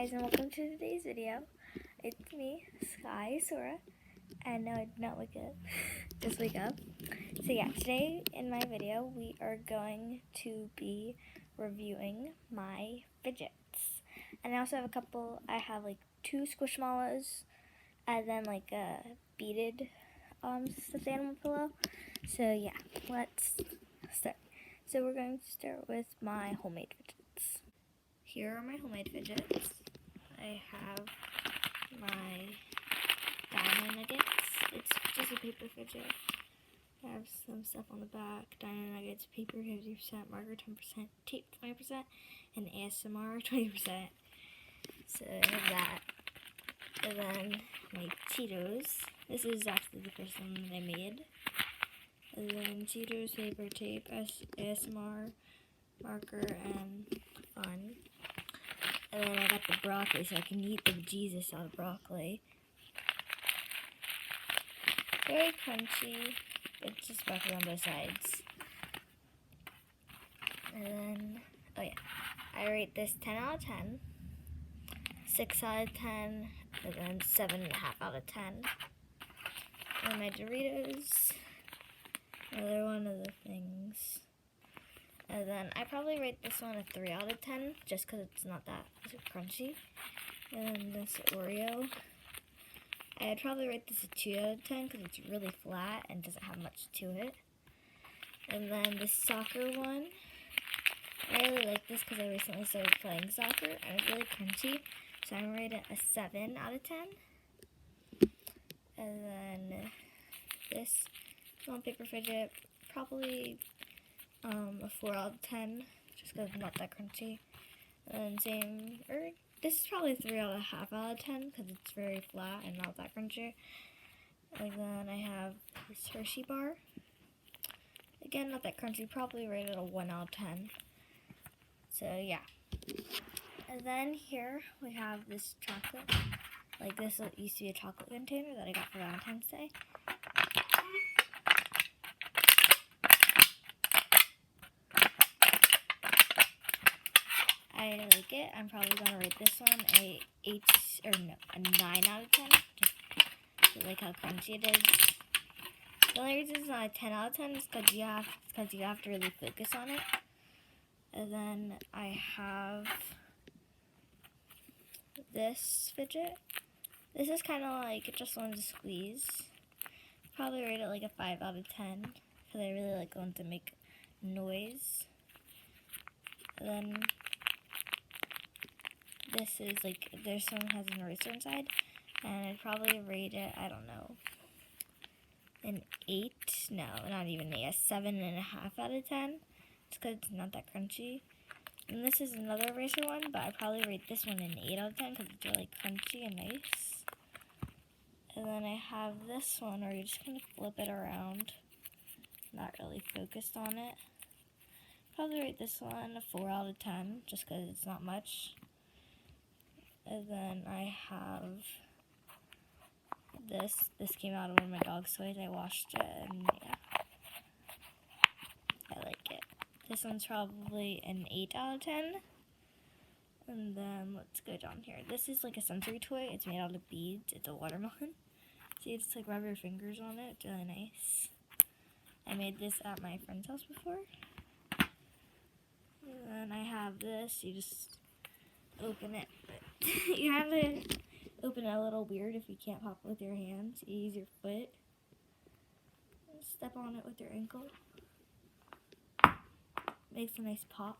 guys, and welcome to today's video. It's me, Sora, and no, I did not wake up, just wake up. So yeah, today in my video, we are going to be reviewing my fidgets. And I also have I have like 2 Squishmallows, and then like a beaded stuffed animal pillow. So yeah, let's start. So we're going to start with my homemade fidgets. Here are my homemade fidgets. I have my dino nuggets. It's just a paper fidget. I have some stuff on the back. Dino nuggets, paper 50%, marker 10%, tape 20%, and ASMR 20%. So I have that. And then my Cheetos. This is actually the first one that I made. And then Cheetos, paper, tape, ASMR, marker, and fun. And then I got the broccoli so I can eat the Jesus out of broccoli. Very crunchy. It's just broccoli on both sides. And then, oh yeah, I rate this 10 out of 10, 6 out of 10, and then 7.5 out of 10. And my Doritos, another one of the things. And then I probably rate this one a 3 out of 10, just because it's not that crunchy. And then this Oreo, I'd probably rate this a 2 out of 10, because it's really flat and doesn't have much to it. And then the soccer one, I really like this because I recently started playing soccer, and it's really crunchy, so I'm going to rate it a 7 out of 10. And then this small paper fidget, probably a 4 out of 10, just because it's not that crunchy. And this is probably 3.5 out of 10, because it's very flat and not that crunchy. And then I have this Hershey bar. Again, not that crunchy, probably rated a 1 out of 10. So yeah. And then here we have this chocolate. Like this used to be a chocolate container that I got for Valentine's Day. I like it. I'm probably gonna rate this one a 9 out of 10. Just like how crunchy it is. The only reason it's not a 10 out of 10 is because you have to really focus on it. And then I have this fidget. This is kind of like just one to squeeze. Probably rate it like a 5 out of 10 because I really like going to make noise. And then this is like, this one has an eraser inside, and I'd probably rate it, I don't know, an 8, no, not even 8, a 7.5 out of 10. It's because it's not that crunchy. And this is another eraser one, but I'd probably rate this one an 8 out of 10 because it's really crunchy and nice. And then I have this one where you're just going to flip it around, not really focused on it. Probably rate this one a 4 out of 10 just because it's not much. And then I have this. This came out of one of my dog's toys. I washed it, and yeah, I like it. This one's probably an 8 out of 10. And then let's go down here. This is like a sensory toy. It's made out of beads. It's a watermelon. See, it's like rub your fingers on it. It's really nice. I made this at my friend's house before. And then I have this. You just open it. But you have to open it a little weird if you can't pop it with your hands. You use your foot. Step on it with your ankle. Makes a nice pop.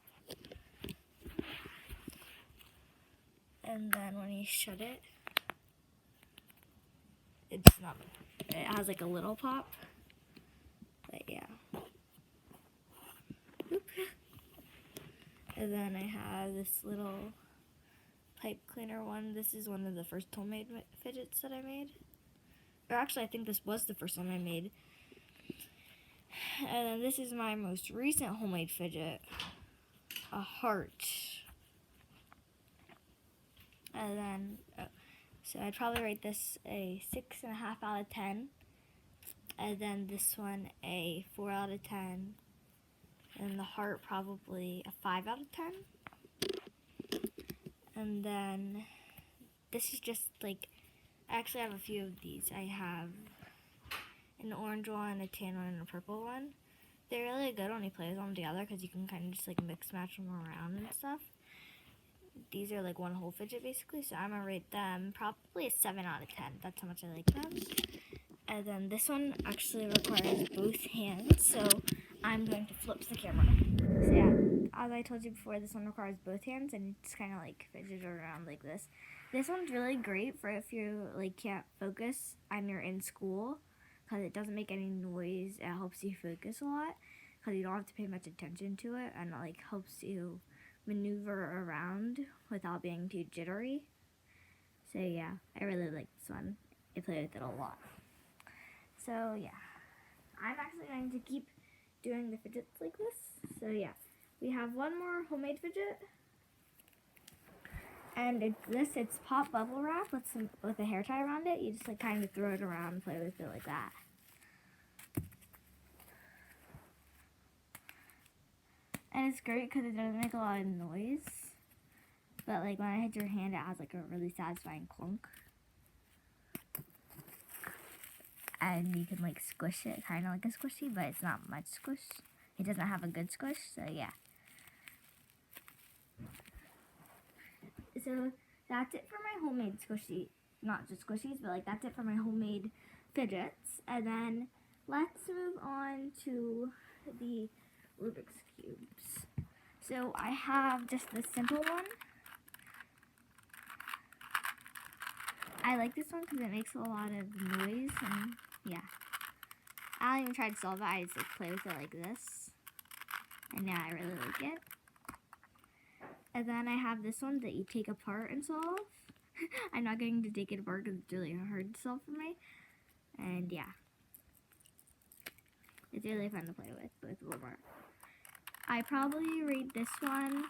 And then when you shut it, it has like a little pop. But yeah. Oop. And then I have this little pipe cleaner one. This is one of the first homemade fidgets that I made. Or actually, I think this was the first one I made. And then this is my most recent homemade fidget. A heart. And then, so I'd probably rate this a 6.5 out of 10. And then this one a 4 out of 10. And the heart probably a 5 out of 10. And then this is just like, I actually have a few of these. I have an orange one, a tan one, and a purple one. They're really good when you play with them together because you can kind of just like mix match them around and stuff. These are like one whole fidget basically, so I'm gonna rate them probably a 7 out of 10. That's how much I like them. And then this one actually requires both hands, so I'm going to flip the camera. So yeah, as I told you before, this one requires both hands and it's kind of like fidget around like this. This one's really great for if you like can't focus and you're in school because it doesn't make any noise. It helps you focus a lot because you don't have to pay much attention to it, and it like helps you maneuver around without being too jittery. So yeah, I really like this one. I play with it a lot. So yeah, I'm actually going to keep doing the fidgets like this. So yeah, we have one more homemade fidget. And it's pop bubble wrap with a hair tie around it. You just like kind of throw it around and play with it like that. And it's great because it doesn't make a lot of noise. But like when it hits your hand, it has like a really satisfying clunk. And you can like squish it, kind of like a squishy, but it's not much squish. It doesn't have a good squish, so yeah. So that's it for my homemade squishy, not just squishies, but like that's it for my homemade fidgets. And then let's move on to the Rubik's Cubes. So I have just the simple one. I like this one because it makes a lot of noise, and yeah. I don't even try to solve it, I just like play with it like this. And yeah, I really like it. And then I have this one that you take apart and solve. I'm not going to take it apart because it's really hard to solve for me. And yeah. It's really fun to play with, both of them are. I probably rate this one,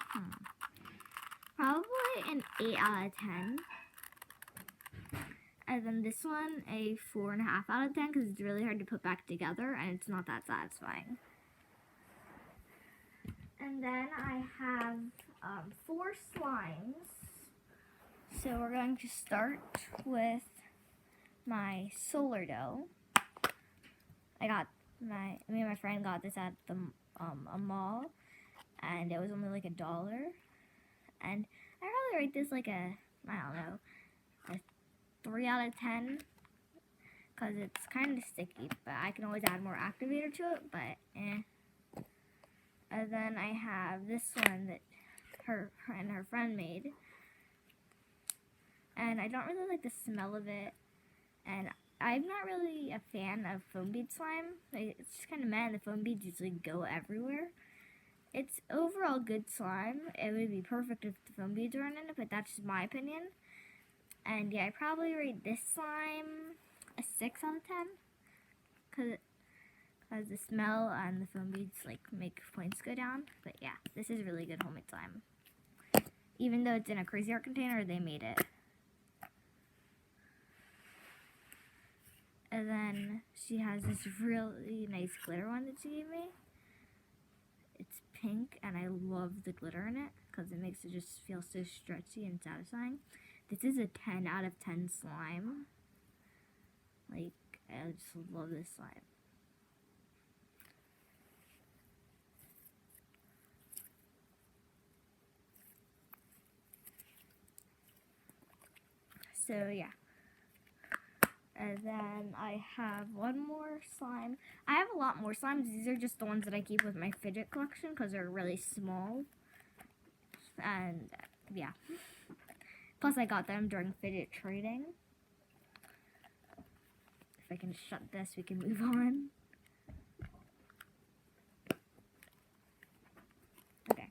probably an 8 out of 10. And then this one, a 4.5 out of 10 because it's really hard to put back together and it's not that satisfying. And then I have 4 slimes. So we're going to start with my solar dough. Me and my friend got this at the a mall, and it was only like $1. And I probably rate this like a, I don't know, a 3 out of 10 because it's kind of sticky, but I can always add more activator to it, but eh. And then I have this one that her and her friend made, and I don't really like the smell of it, and I'm not really a fan of foam bead slime. It's just kind of meh, and the foam beads usually go everywhere. It's overall good slime. It would be perfect if the foam beads weren't in it, but that's just my opinion. And yeah, I probably rate this slime a 6 out of 10 because the smell and the foam beads like make points go down. But yeah, this is really good homemade slime. Even though it's in a Crazy Art container, they made it. And then she has this really nice glitter one that she gave me. It's pink, and I love the glitter in it because it makes it just feel so stretchy and satisfying. This is a 10 out of 10 slime. Like, I just love this slime. So yeah. And then I have one more slime. I have a lot more slimes. These are just the ones that I keep with my fidget collection because they're really small. And yeah. Plus I got them during fidget trading. If I can shut this, we can move on. Okay.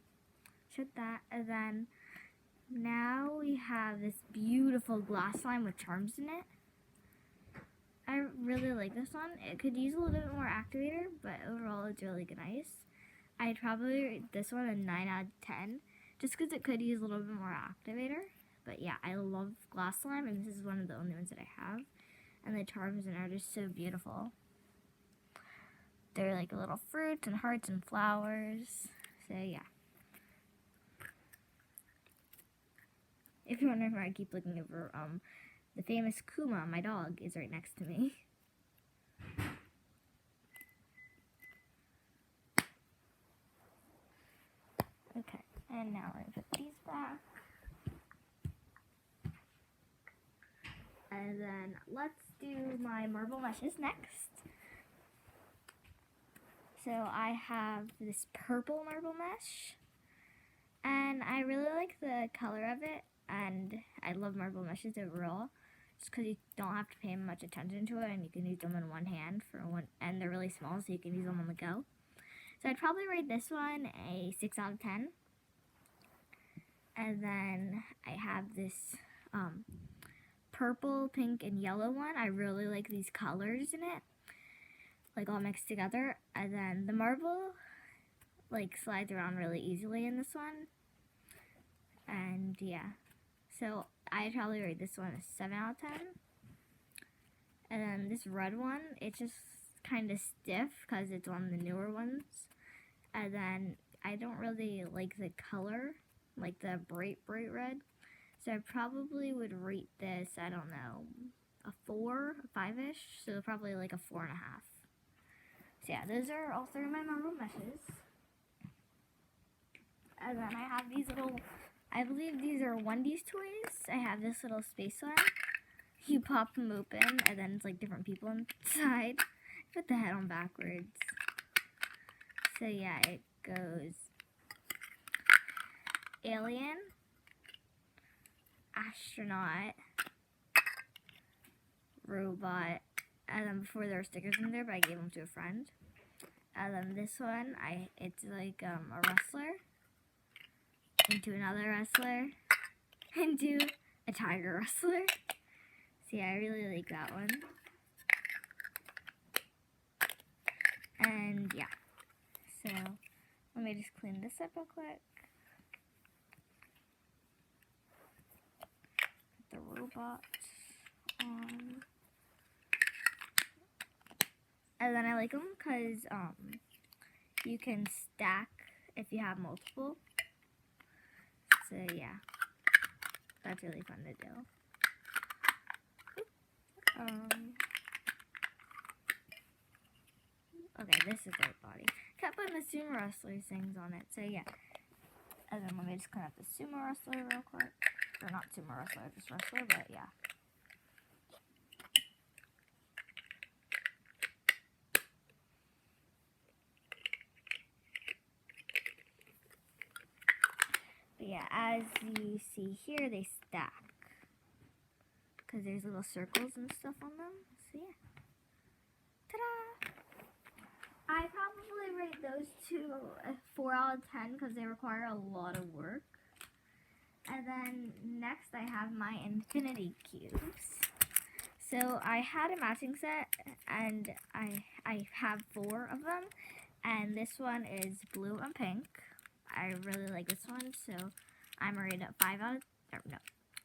Shut that. And then now we have this beautiful glass slime with charms in it. I really like this one. It could use a little bit more activator, but overall it's really nice. I'd probably rate this one a 9 out of 10, just because it could use a little bit more activator. But yeah, I love glass slime, and this is one of the only ones that I have. And the charms in it are just so beautiful. They're like little fruits and hearts and flowers. So yeah. if you're wondering why I keep looking over, the famous Kuma, my dog, is right next to me. Okay, and now I put these back. And then let's do my marble meshes next. So I have this purple marble mesh, and I really like the color of it, and I love marble meshes overall, just because you don't have to pay much attention to it, and you can use them in one hand and they're really small, so you can use them on the go. So I'd probably rate this one a 6 out of 10. And then I have this purple, pink, and yellow one. I really like these colors in it, like all mixed together. And then the marble like slides around really easily in this one. And yeah, so I'd probably rate this one a 7 out of 10. And then this red one, it's just kind of stiff because it's one of the newer ones. And then I don't really like the color, like the bright red. So I probably would rate this, I don't know, a 4, a 5-ish, so probably like a 4.5. So yeah, those are all 3 of my marble meshes. And then I have these little, I believe these are Wendy's toys. I have this little space one. You pop them open, and then it's like different people inside. Put the head on backwards. So yeah, it goes alien, astronaut, robot, and then before there were stickers in there, but I gave them to a friend. And then this one, it's like a wrestler, into another wrestler, into a tiger wrestler. So yeah, I really like that one. And yeah, so let me just clean this up real quick. Put the robot on. And then I like them because you can stack if you have multiple. So yeah, that's really fun to do. Okay, this is the right body. Kept putting the sumo wrestler things on it, so yeah. And then let me just clean up the sumo wrestler real quick. Or not sumo wrestler, just wrestler, but yeah. But yeah, as you see here, they stack. Because there's little circles and stuff on them, so yeah. Ta-da! I probably rate those two a 4 out of 10 because they require a lot of work. And then next I have my infinity cubes. So I had a matching set, and I have 4 of them, and this one is blue and pink. I really like this one, so I'm rated a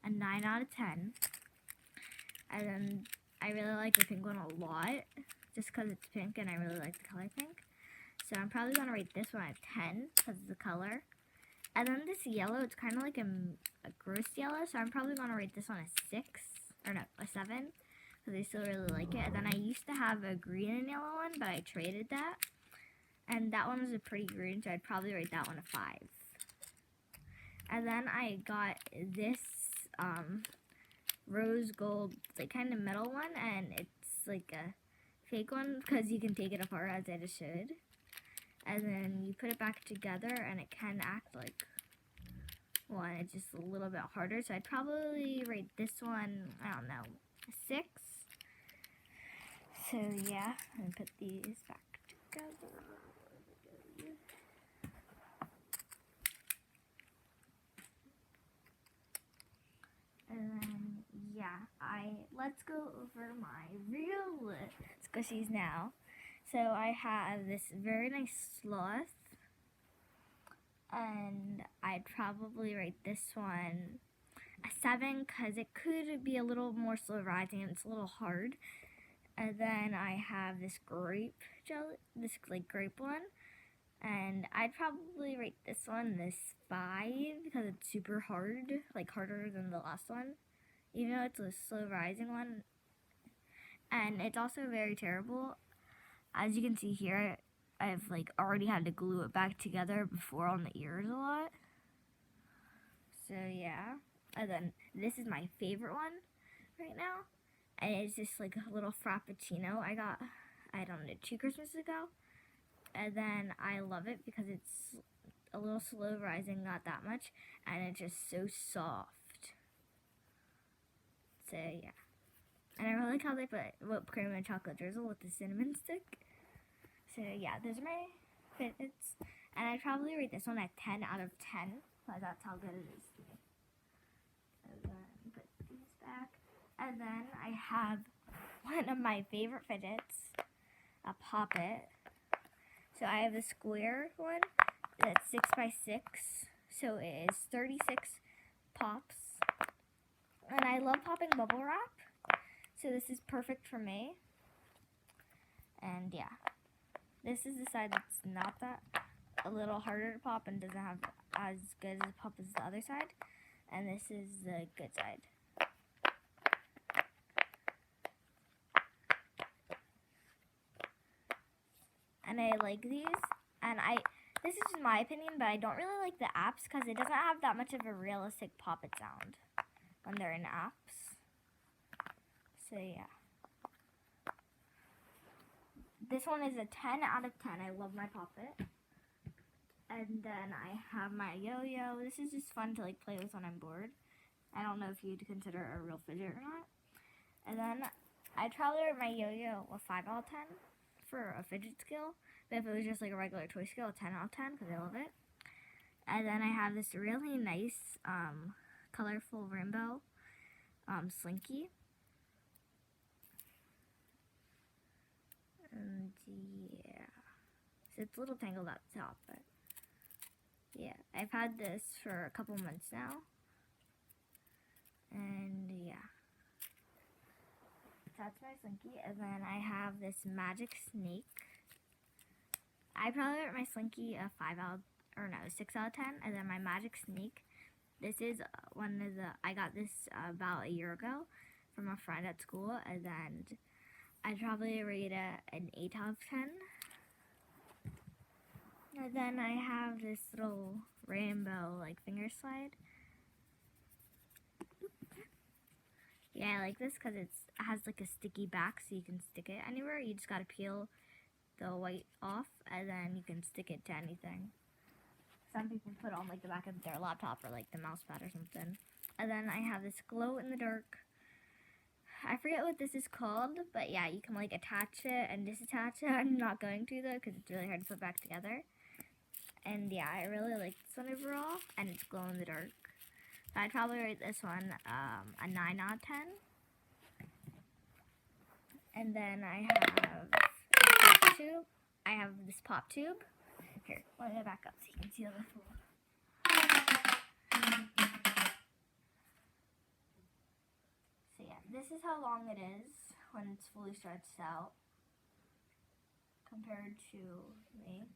9 out of 10. And then I really like the pink one a lot, just because it's pink and I really like the color pink. So I'm probably going to rate this one a 10 because of the color. And then this yellow, it's kind of like a gross yellow, so I'm probably going to rate this one a 6, or no, a 7, because I still really like it. And then I used to have a green and yellow one, but I traded that. And that one was a pretty green, so I'd probably rate that one a 5. And then I got this rose gold, like kind of metal one, and it's like a fake one because you can take it apart as I just showed. And then you put it back together, and it can act like one. It's just a little bit harder, so I'd probably rate this one, I don't know, a 6. So yeah, and put these back together. And then yeah, let's go over my real squishies now. So I have this very nice sloth, and I'd probably rate this one a 7 because it could be a little more slow rising and it's a little hard. And then I have this grape jelly, this like grape one, And I'd probably rate this one this 5 because it's super hard, like harder than the last one. Even though it's a slow rising one. And it's also very terrible. As you can see here, I've like already had to glue it back together before on the ears a lot. So yeah. And then this is my favorite one right now. And it's just like a little frappuccino I got, I don't know, 2 Christmases ago. And then I love it because it's a little slow rising, not that much, and it's just so soft. So yeah. And I really like how they put whipped cream and chocolate drizzle with the cinnamon stick. So yeah, those are my fidgets. And I'd probably rate this one a 10 out of 10, because that's how good it is to me. And then put these back. And then I have one of my favorite fidgets, a Pop-It. So I have the square one that's 6 by 6. So it is 36 pops. And I love popping bubble wrap. So this is perfect for me. And yeah. This is the side that's not that, a little harder to pop and doesn't have as good as a pop as the other side. And this is the good side. And I like these, and this is just my opinion, but I don't really like the apps because it doesn't have that much of a realistic pop-it sound when they're in apps. So yeah. This one is a 10 out of 10. I love my Pop-It. And then I have my yo-yo. This is just fun to like play with when I'm bored. I don't know if you'd consider it a real fidget or not. And then I'd probably rate my yo-yo a 5 out of 10. For a fidget skill, but if it was just like a regular toy skill, a 10 out of 10 because I love it. And then I have this really nice colorful rainbow slinky, and yeah, so it's a little tangled at the top, but yeah, I've had this for a couple months now, and yeah. That's my slinky, and then I have this magic snake. I probably rate my slinky a 6 out of 10, and then my magic snake. This is one of the, I got this about a year ago from a friend at school, and then I'd probably rate it an 8 out of 10. And then I have this little rainbow like finger slide. Yeah, I like this because it has like a sticky back so you can stick it anywhere. You just gotta peel the white off and then you can stick it to anything. Some people put it on like the back of their laptop or like the mouse pad or something. And then I have this glow in the dark. I forget what this is called, but yeah, you can like attach it and disattach it. I'm not going to though because it's really hard to put back together. And yeah, I really like this one overall, and it's glow in the dark. I'd probably rate this one a 9 out of 10. And then I have a pop tube. I have this pop tube. Here, let me back up so you can see the little. So yeah, this is how long it is when it's fully stretched out compared to me.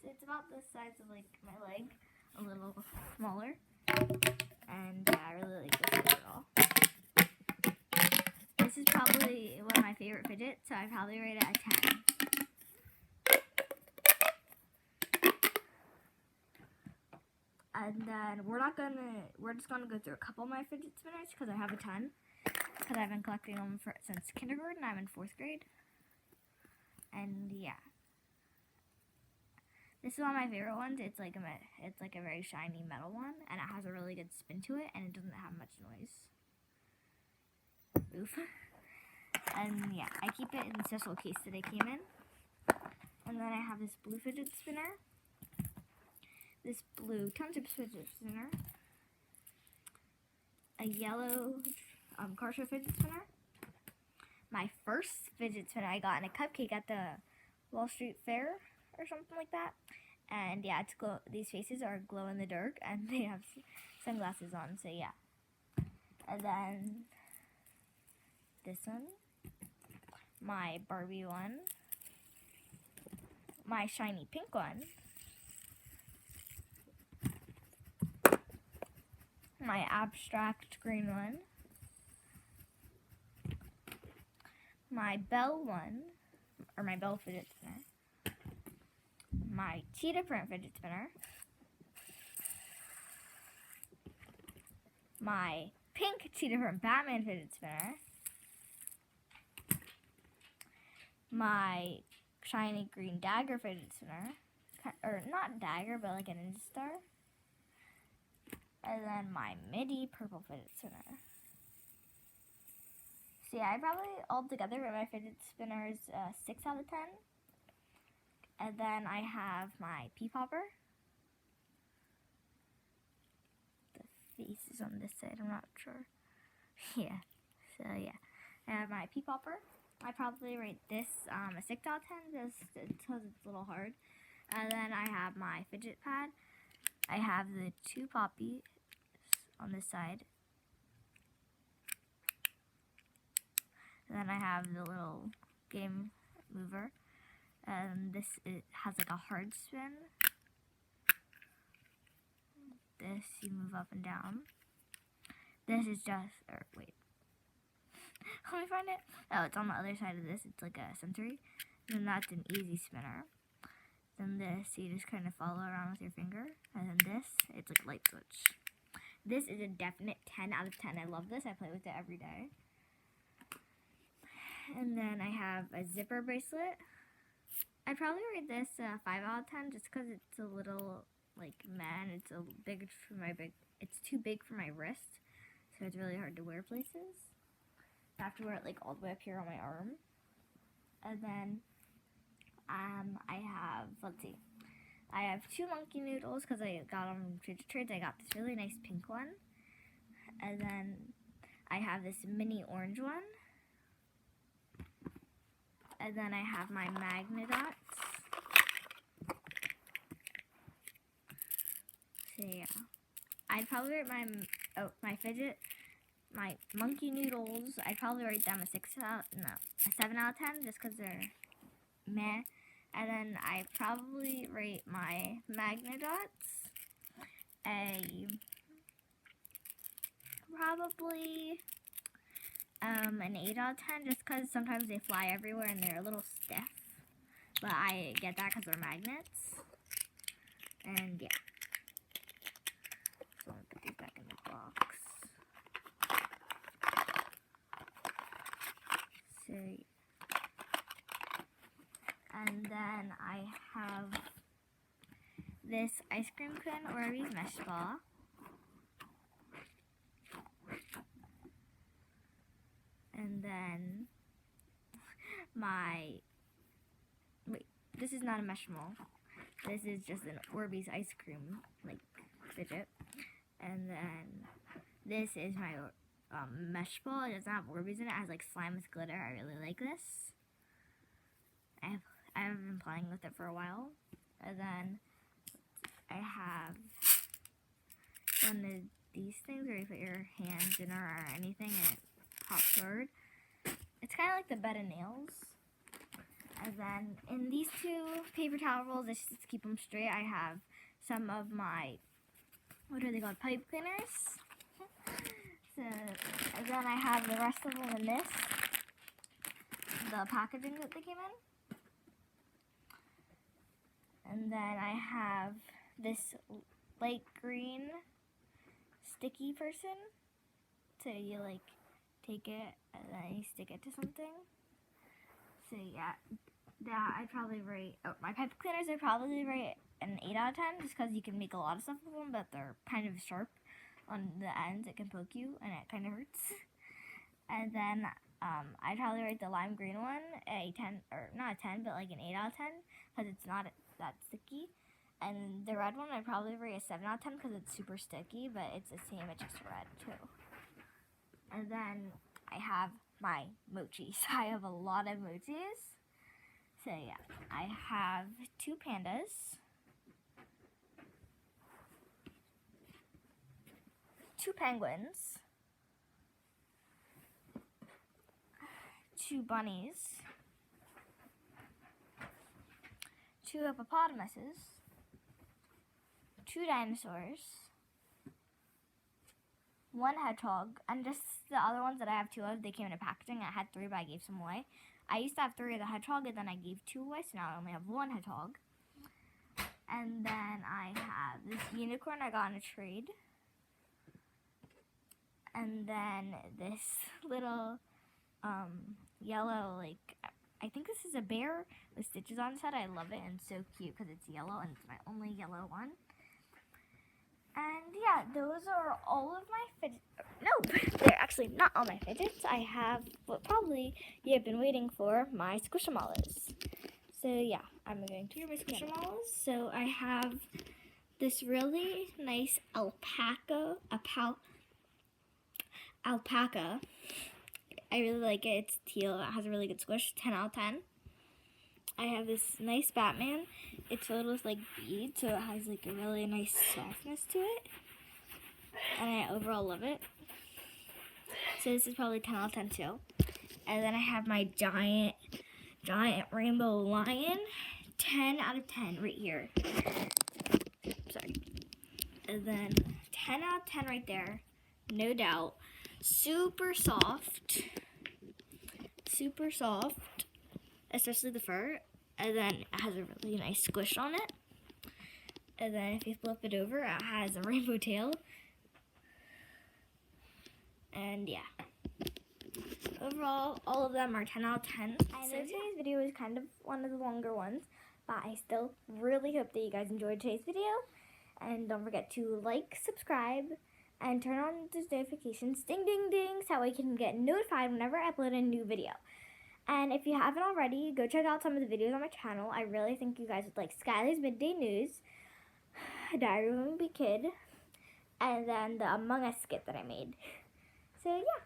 So it's about the size of like my leg. A little smaller, and yeah, I really like this overall. This is probably one of my favorite fidgets, so I probably rate it a 10. And then we're just gonna go through a couple of my fidget spinners because I have a ton. Because I've been collecting them since kindergarten. I'm in 4th grade, and yeah. This is one of my favorite ones. It's like a very shiny metal one, and it has a really good spin to it, and it doesn't have much noise. Oof. And yeah, I keep it in the special case that it came in. And then I have this blue fidget spinner, this blue township fidget spinner, a yellow car show fidget spinner, my first fidget spinner I got in a cupcake at the Wall Street Fair or something like that. And yeah, these faces are glow in the dark and they have sunglasses on, so yeah. And then this one, my Barbie one. my shiny pink one, my abstract green one, my bell one, or my bell fidget spinner, my cheetah print fidget spinner, my pink cheetah print Batman fidget spinner, my shiny green dagger fidget spinner, or not dagger, but like a ninja star, and then my midi purple fidget spinner. So yeah, I probably altogether rate my fidget spinners 6 out of 10. And then I have my pea popper. The face is on this side, I'm not sure. Yeah, so yeah. I have my pea popper. I probably rate this a 6 out of 10 just because it's a little hard. And then I have my fidget pad. I have the 2 poppies on this side. And then I have the little game mover. And this has like a hard spin. This you move up and down. This is just, or wait. Let me find it. Oh, it's on the other side of this. It's like a sensory. And then that's an easy spinner. Then this, you just kind of follow around with your finger. And then this, it's like a light switch. This is a definite 10 out of 10. I love this. I play with it every day. And then I have a zipper bracelet. I'd probably rate this 5 out of 10 just because it's a little like meh. It's it's too big for my wrist, so it's really hard to wear places. I have to wear it like all the way up here on my arm. And then I have, let's see, I have 2 monkey noodles because I got them from Fidget Trades. I got this really nice pink one. And then I have this mini orange one. And then I have my Magnadots. So yeah, I'd probably rate my monkey noodles. I'd probably rate them a 7 out of 10 just because they're meh. And then I probably rate my Magnadots probably an 8 out of 10 just because sometimes they fly everywhere and they're a little stiff. But I get that because they're magnets. And yeah. So I'm going to put these back in the box. So, and then I have this ice cream cone Orbeez mesh ball. And then this is not a mesh ball. This is just an Orbeez ice cream, like, fidget. And then this is my mesh ball. It doesn't have Orbeez in it. It has, like, slime with glitter. I really like this. I've been playing with it for a while. And then I have one of these things where you put your hands in or anything and it pops forward. It's kind of like the bed of nails. And then in these 2 paper towel rolls, just to keep them straight, I have some of my, what are they called, pipe cleaners. So, and then I have the rest of them in this, the packaging that they came in. And then I have this light green sticky person. So you like take it and then you stick it to something. So yeah, that I'd probably rate, my pipe cleaners I'd probably rate an 8 out of 10 just because you can make a lot of stuff with them, but they're kind of sharp on the ends. It can poke you and it kind of hurts. And then I'd probably rate the lime green one a 10, or not a 10, but like an 8 out of 10 because it's not that sticky. And the red one I'd probably rate a 7 out of 10 because it's super sticky, but it's the same, it's just red too. And then I have my mochis. I have a lot of mochis. So yeah, I have 2 pandas, 2 penguins, 2 bunnies, 2 hippopotamuses, 2 dinosaurs, 1 hedgehog, and just the other ones that I have 2 of, they came in a packaging. I had 3, but I gave some away. I used to have 3 of the hedgehog, and then I gave 2 away, so now I only have 1 hedgehog. And then I have this unicorn I got in a trade. And then this little yellow, like, I think this is a bear with stitches on its head. I love it, and it's so cute because it's yellow, and it's my only yellow one. And yeah, those are all of my fidgets. Nope, they're actually not all my fidgets. I have what probably you have been waiting for, my squishamallows. So yeah, I'm going to my squishamallows. So I have this really nice alpaca. I really like it. It's teal. It has a really good squish. 10 out of 10. I have this nice Batman. It's filled with like beads, so it has like a really nice softness to it. And I overall love it. So this is probably 10 out of 10 too. And then I have my giant rainbow lion. 10 out of 10 right here. Sorry. And then 10 out of 10 right there. No doubt. Super soft, especially the fur, and then it has a really nice squish on it. And then if you flip it over, it has a rainbow tail. And yeah, overall, all of them are 10 out of 10. I know today's video is kind of one of the longer ones, but I still really hope that you guys enjoyed today's video. And don't forget to like, subscribe, and turn on those notifications, ding, ding, ding, so I can get notified whenever I upload a new video. And if you haven't already, go check out some of the videos on my channel. I really think you guys would like Skylar's Midday News, Diary of a Wimpy Kid, and then the Among Us skit that I made. So yeah.